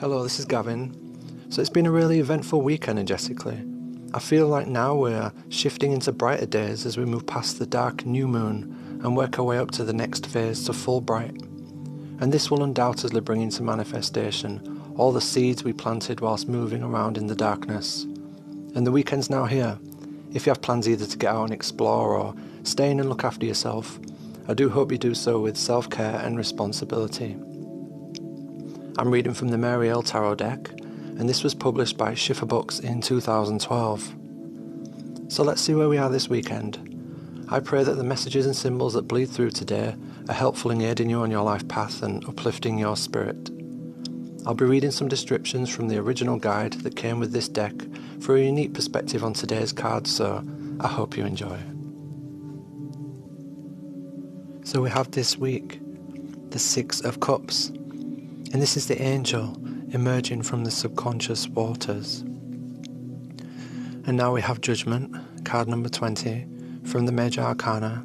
Hello, this is Gavin. So it's been a really eventful week energetically. I feel like now we're shifting into brighter days as we move past the dark new moon and work our way up to the next phase to full bright. And this will undoubtedly bring into manifestation all the seeds we planted whilst moving around in the darkness. And the weekend's now here. If you have plans either to get out and explore or stay in and look after yourself, I do hope you do so with self-care and responsibility. I'm reading from the Mariel Tarot deck, and this was published by Schiffer Books in 2012. So let's see where we are this weekend. I pray that the messages and symbols that bleed through today are helpful in aiding you on your life path and uplifting your spirit. I'll be reading some descriptions from the original guide that came with this deck for a unique perspective on today's cards, so I hope you enjoy. So we have this week the Six of Cups. And this is the angel emerging from the subconscious waters. And now we have Judgment, card number 20, from the Major Arcana.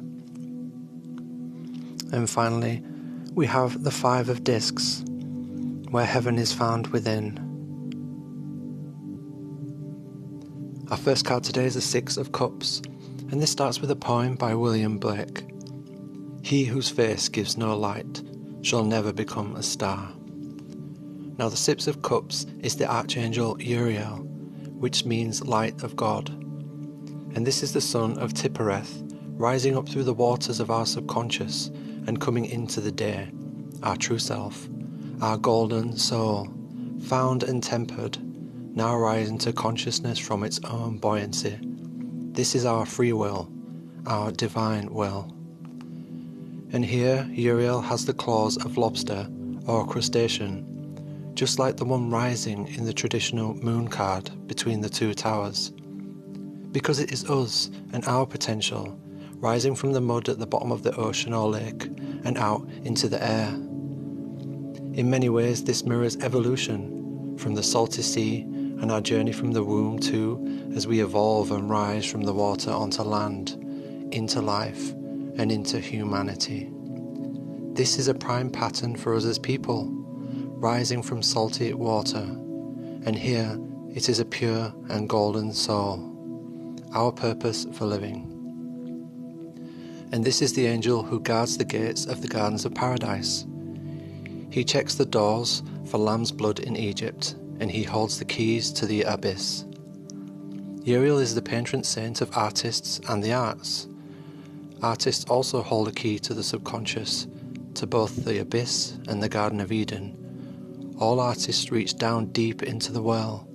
And finally, we have the Five of Discs, where heaven is found within. Our first card today is the Six of Cups, and this starts with a poem by William Blake. He whose face gives no light shall never become a star. Now the Six of Cups is the Archangel Uriel, which means light of God. And this is the son of Tippereth, rising up through the waters of our subconscious and coming into the day, our true self, our golden soul, found and tempered, now rising to consciousness from its own buoyancy. This is our free will, our divine will. And here Uriel has the claws of lobster or crustacean, just like the one rising in the traditional moon card between the two towers. Because it is us and our potential, rising from the mud at the bottom of the ocean or lake and out into the air. In many ways this mirrors evolution, from the salty sea and our journey from the womb to as we evolve and rise from the water onto land, into life and into humanity. This is a prime pattern for us as people, rising from salty water, and here it is a pure and golden soul, our purpose for living. And this is the angel who guards the gates of the gardens of paradise. He checks the doors for lamb's blood in Egypt, and he holds the keys to the abyss. Uriel is the patron saint of artists and the arts. Artists also hold a key to the subconscious, to both the abyss and the Garden of Eden. All artists reach down deep into the well,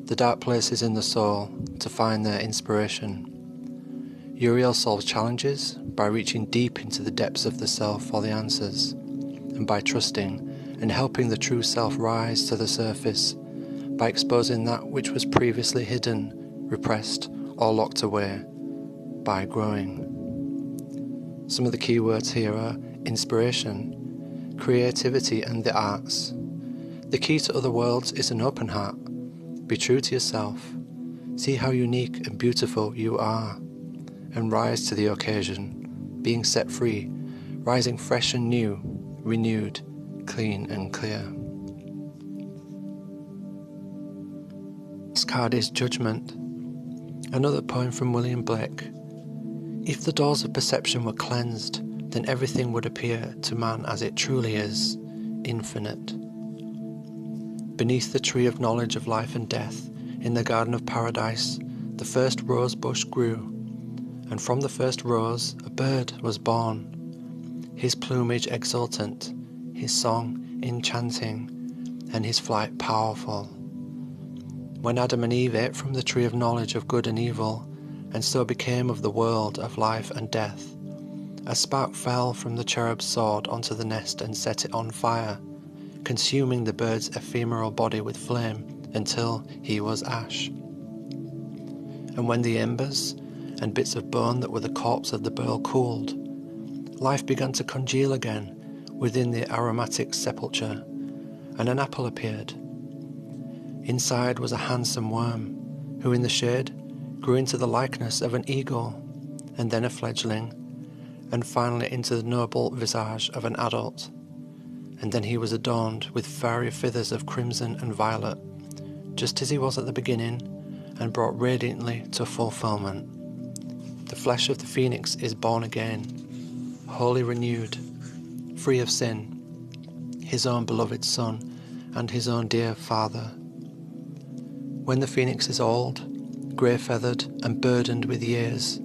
the dark places in the soul, to find their inspiration. Uriel solves challenges by reaching deep into the depths of the self for the answers, and by trusting and helping the true self rise to the surface, by exposing that which was previously hidden, repressed, or locked away, by growing. Some of the key words here are inspiration, creativity and the arts. The key to other worlds is an open heart. Be true to yourself. See how unique and beautiful you are, and rise to the occasion, being set free, rising fresh and new, renewed, clean and clear. This card is Judgment, another poem from William Blake. If the doors of perception were cleansed, then everything would appear to man as it truly is, infinite. Beneath the tree of knowledge of life and death, in the garden of paradise, the first rose bush grew, and from the first rose a bird was born, his plumage exultant, his song enchanting, and his flight powerful. When Adam and Eve ate from the tree of knowledge of good and evil, and so became of the world of life and death, a spark fell from the cherub's sword onto the nest and set it on fire, consuming the bird's ephemeral body with flame until he was ash. And when the embers and bits of bone that were the corpse of the bird cooled, life began to congeal again within the aromatic sepulchre, and an apple appeared. Inside was a handsome worm, who in the shade grew into the likeness of an eagle, and then a fledgling, and finally into the noble visage of an adult. and then he was adorned with fiery feathers of crimson and violet, just as he was at the beginning, and brought radiantly to fulfillment. The flesh of the phoenix is born again, wholly renewed, free of sin, his own beloved son, and his own dear father. When the phoenix is old, grey-feathered and burdened with years,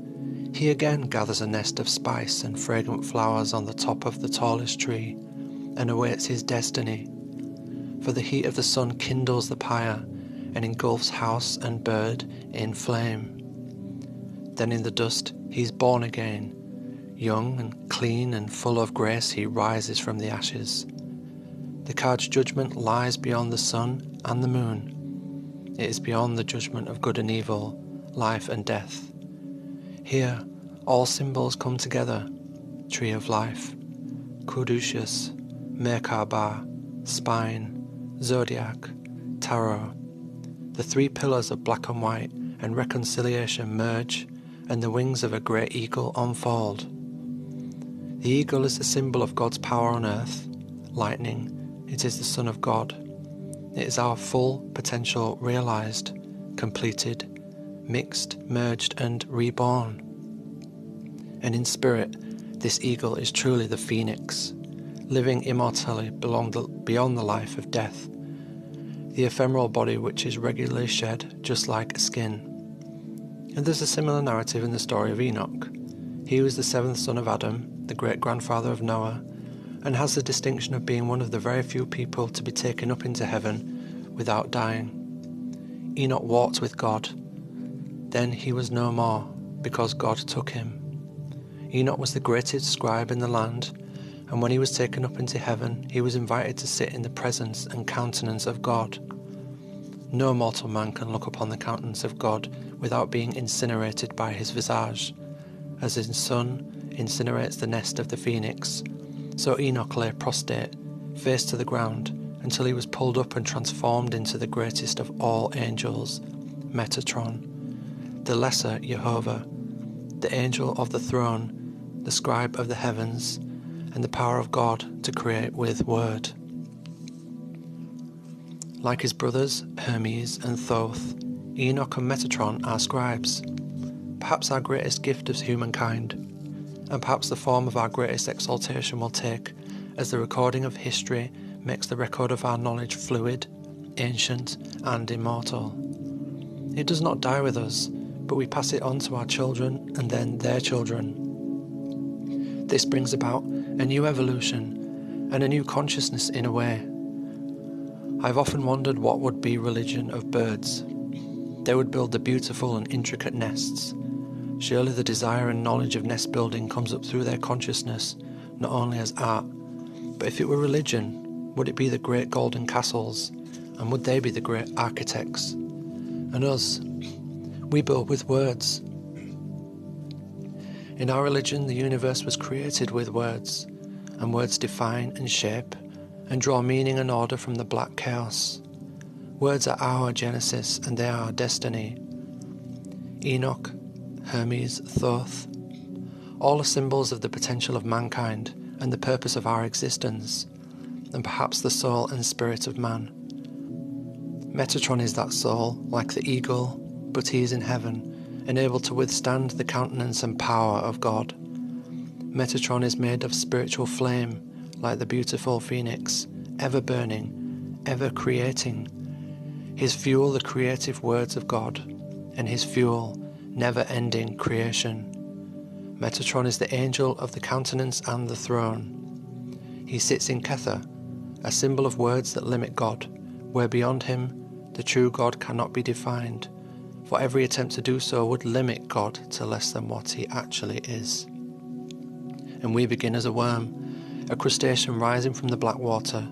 he again gathers a nest of spice and fragrant flowers on the top of the tallest tree, and awaits his destiny. For the heat of the sun kindles the pyre, and engulfs house and bird in flame. Then in the dust he's born again, young and clean and full of grace he rises from the ashes. The card's judgment lies beyond the sun and the moon. It is beyond the judgment of good and evil, life and death. Here all symbols come together: tree of life, caduceus, Merkaba, spine, zodiac, tarot. The three pillars of black and white and reconciliation merge, and the wings of a great eagle unfold. The eagle is the symbol of God's power on earth. Lightning, it is the Son of God. It is our full potential realized, completed, mixed, merged and reborn. And in spirit, this eagle is truly the phoenix, living immortally beyond the life of death, the ephemeral body which is regularly shed just like a skin. And there's a similar narrative in the story of Enoch. He was the seventh son of Adam, the great-grandfather of Noah, and has the distinction of being one of the very few people to be taken up into heaven without dying. Enoch walked with God. Then he was no more, because God took him. Enoch was the greatest scribe in the land, and when he was taken up into heaven, he was invited to sit in the presence and countenance of God. No mortal man can look upon the countenance of God without being incinerated by his visage. As his sun incinerates the nest of the phoenix, so Enoch lay prostrate, face to the ground, until he was pulled up and transformed into the greatest of all angels, Metatron, the lesser Jehovah, the angel of the throne, the scribe of the heavens, and the power of God to create with word. Like his brothers Hermes and Thoth, Enoch and Metatron are scribes, perhaps our greatest gift as humankind, and perhaps the form of our greatest exaltation will take as the recording of history makes the record of our knowledge fluid, ancient, and immortal. It does not die with us, but we pass it on to our children and then their children. This brings about a new evolution and a new consciousness in a way. I've often wondered what would be religion of birds. They would build the beautiful and intricate nests. Surely the desire and knowledge of nest building comes up through their consciousness, not only as art. But if it were religion, would it be the great golden castles, and would they be the great architects? And us, we build with words. In our religion, the universe was created with words, and words define and shape and draw meaning and order from the black chaos. Words are our genesis, and they are our destiny. Enoch, Hermes, Thoth, all are symbols of the potential of mankind and the purpose of our existence, and perhaps the soul and spirit of man. Metatron is that soul, like the eagle, but he is in heaven, and able to withstand the countenance and power of God. Metatron is made of spiritual flame, like the beautiful phoenix, ever burning, ever creating. His fuel the creative words of God, and his fuel never-ending creation. Metatron is the angel of the countenance and the throne. He sits in Kether, a symbol of words that limit God, where beyond him the true God cannot be defined, for every attempt to do so would limit God to less than what he actually is. And we begin as a worm, a crustacean rising from the black water.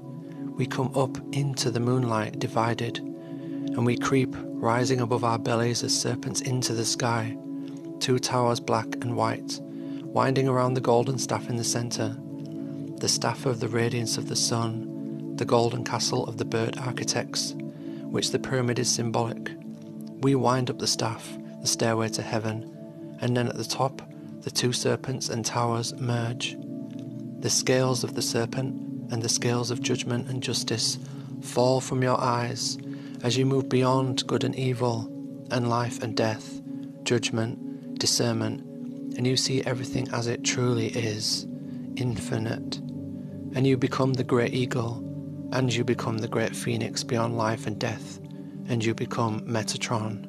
We come up into the moonlight divided, and we creep, rising above our bellies as serpents into the sky, two towers black and white, winding around the golden staff in the centre, the staff of the radiance of the sun, the golden castle of the bird architects, which the pyramid is symbolic. We wind up the staff, the stairway to heaven, and then at the top, the two serpents and towers merge. The scales of the serpent and the scales of judgment and justice fall from your eyes as you move beyond good and evil, and life and death, judgment, discernment, and you see everything as it truly is, infinite. And you become the great eagle, and you become the great phoenix beyond life and death, and you become Metatron.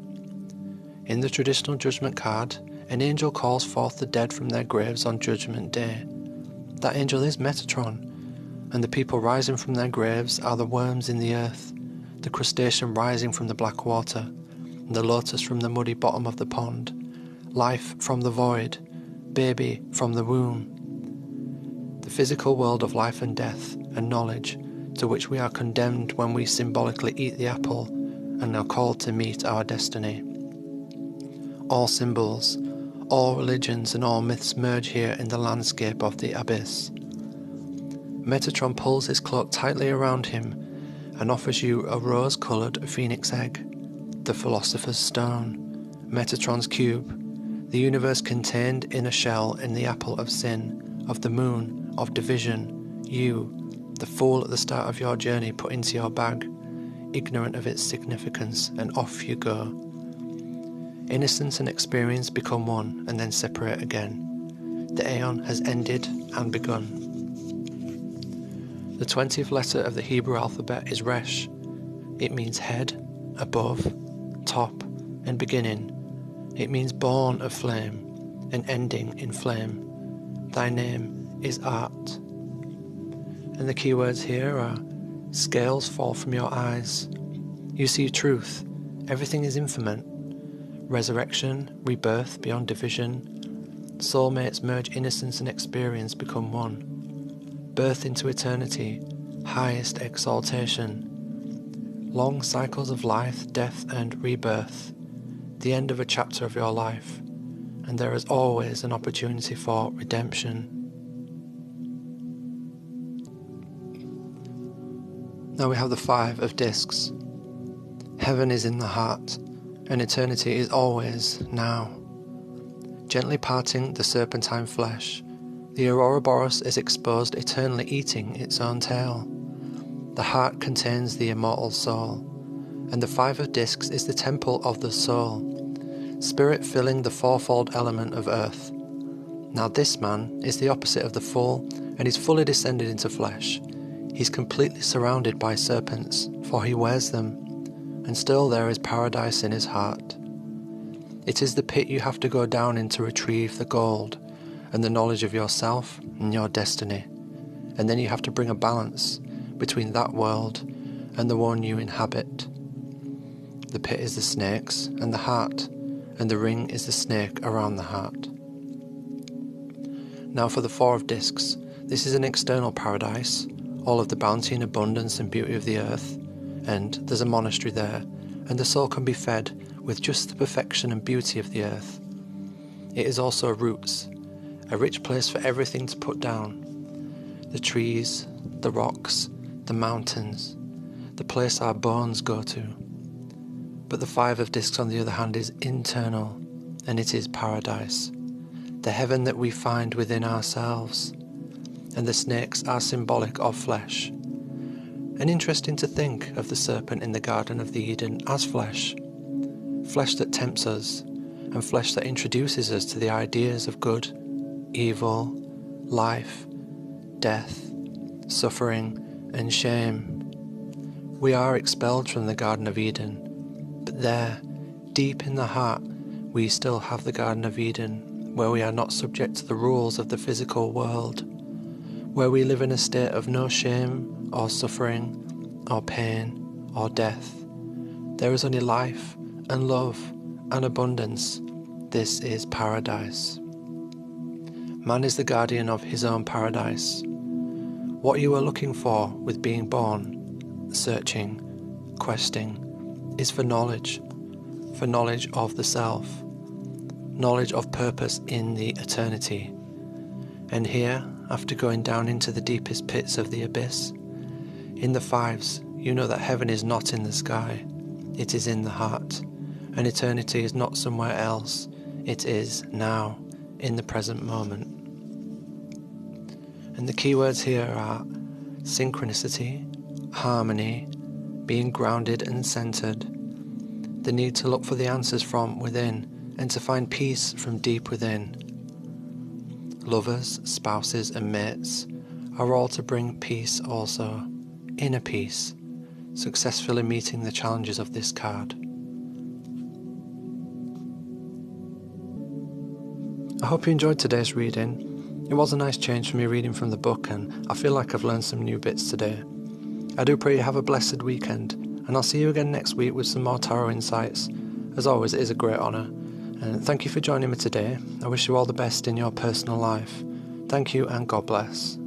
In the traditional judgment card, an angel calls forth the dead from their graves on Judgment Day. That angel is Metatron, and the people rising from their graves are the worms in the earth, the crustacean rising from the black water, and the lotus from the muddy bottom of the pond, life from the void, baby from the womb. The physical world of life and death and knowledge, to which we are condemned when we symbolically eat the apple and are called to meet our destiny. All symbols, all religions and all myths merge here in the landscape of the abyss. Metatron pulls his cloak tightly around him and offers you a rose-coloured phoenix egg, the Philosopher's Stone, Metatron's cube, the universe contained in a shell in the apple of sin, of the moon, of division, you, the fool at the start of your journey put into your bag, ignorant of its significance, and off you go. Innocence and experience become one and then separate again. The aeon has ended and begun. The 20th letter of the Hebrew alphabet is Resh. It means head, above, top, and beginning. It means born of flame, and ending in flame. Thy name is Art. And the keywords here are: scales fall from your eyes. You see truth. Everything is infinite. Resurrection, rebirth beyond division. Soulmates merge innocence and experience become one. Birth into eternity, highest exaltation. Long cycles of life, death and rebirth. The end of a chapter of your life, and there is always an opportunity for redemption. Now we have the 5 of discs. Heaven is in the heart, and eternity is always now. Gently parting the serpentine flesh, the Ouroboros is exposed eternally eating its own tail. The heart contains the immortal soul, and the 5 of discs is the temple of the soul, spirit filling the fourfold element of earth. Now this man is the opposite of the fool, and is fully descended into flesh. He's completely surrounded by serpents, for he wears them, and still there is paradise in his heart. It is the pit you have to go down in to retrieve the gold, and the knowledge of yourself and your destiny, and then you have to bring a balance between that world and the one you inhabit. The pit is the snakes and the heart, and the ring is the snake around the heart. Now for the 4 of discs. This is an external paradise, all of the bounty and abundance and beauty of the earth, and there's a monastery there, and the soul can be fed with just the perfection and beauty of the earth. It is also roots, a rich place for everything to put down. The trees, the rocks, the mountains, the place our bones go to. But the 5 of discs, on the other hand, is internal, and it is paradise, the heaven that we find within ourselves. And the snakes are symbolic of flesh. And interesting to think of the serpent in the Garden of the Eden as flesh. Flesh that tempts us, and flesh that introduces us to the ideas of good, evil, life, death, suffering, and shame. We are expelled from the Garden of Eden, but there, deep in the heart, we still have the Garden of Eden, where we are not subject to the rules of the physical world, where we live in a state of no shame or suffering or pain or death. There is only life and love and abundance. This is paradise. Man is the guardian of his own paradise. What you are looking for with being born, searching, questing, is for knowledge of the self, knowledge of purpose in the eternity. And here, after going down into the deepest pits of the abyss, in the 5s, you know that heaven is not in the sky, it is in the heart, and eternity is not somewhere else, it is now, in the present moment. And the keywords here are synchronicity, harmony, being grounded and centered, the need to look for the answers from within and to find peace from deep within. Lovers, spouses and mates are all to bring peace also, inner peace, successfully meeting the challenges of this card. I hope you enjoyed today's reading. It was a nice change for me reading from the book, and I feel like I've learned some new bits today. I do pray you have a blessed weekend, and I'll see you again next week with some more tarot insights. As always, it is a great honour, and thank you for joining me today. I wish you all the best in your personal life. Thank you and God bless.